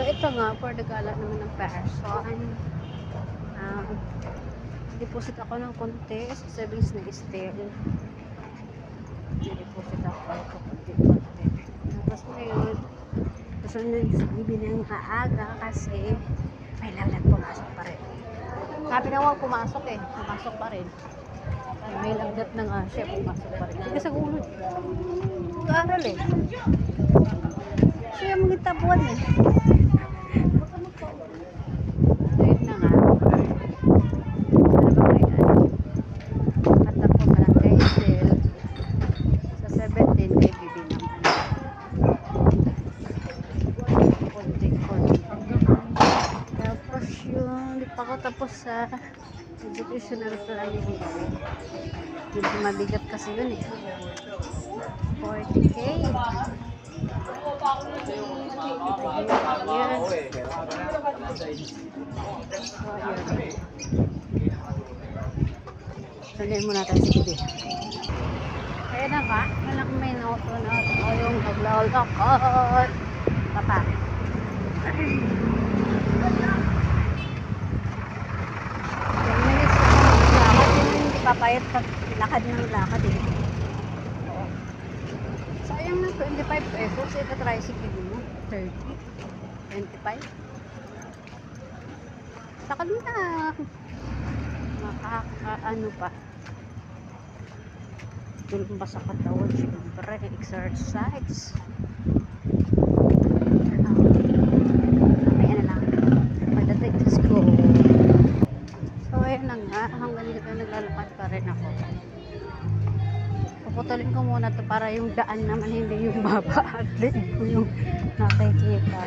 So ito nga, for the gala naman ng person. Deposit ako ng konti sa savings na Estel. Deposit ako ito konti. Tapos ngayon, gusto nyo bibili ng maaga kasi may lagnat pumasok pa rin. Sabi na huwag pumasok eh. Pumasok pa rin. Ay, may lagnat na nga siya. Pumasok pa rin. Hindi sa gulo. Mag-aaral eh. Siya mga tabuan eh. Ayun na nga. Ano ba kaya? At ako barangay sale. Sa 17 kay bibi naman. Konti. Tapos yung hindi pa ako tapos sa educational planning. Hindi mabigat kasi yun eh. 40k. Ayan. Salihan muna tayo sa TV. Kaya na ka, anak may nauto na ako yung naglalakad. Papa. 10 minutes na lakad. Hindi papayat pag lakad ng lakad eh. Sayang na 25 pesos. Ito tricycle mo. 30. 25. Lakad mo na. Makaka-ano pa. Tulong pa sa katawan. Siyempre, exercise. Mamaya na lang. Pagdating sa school. So, ayan na nga. Hanggang dito naglalakad pa rin ako. Puputulin ko muna to para yung daan naman hindi yung baba at least yung nakikita.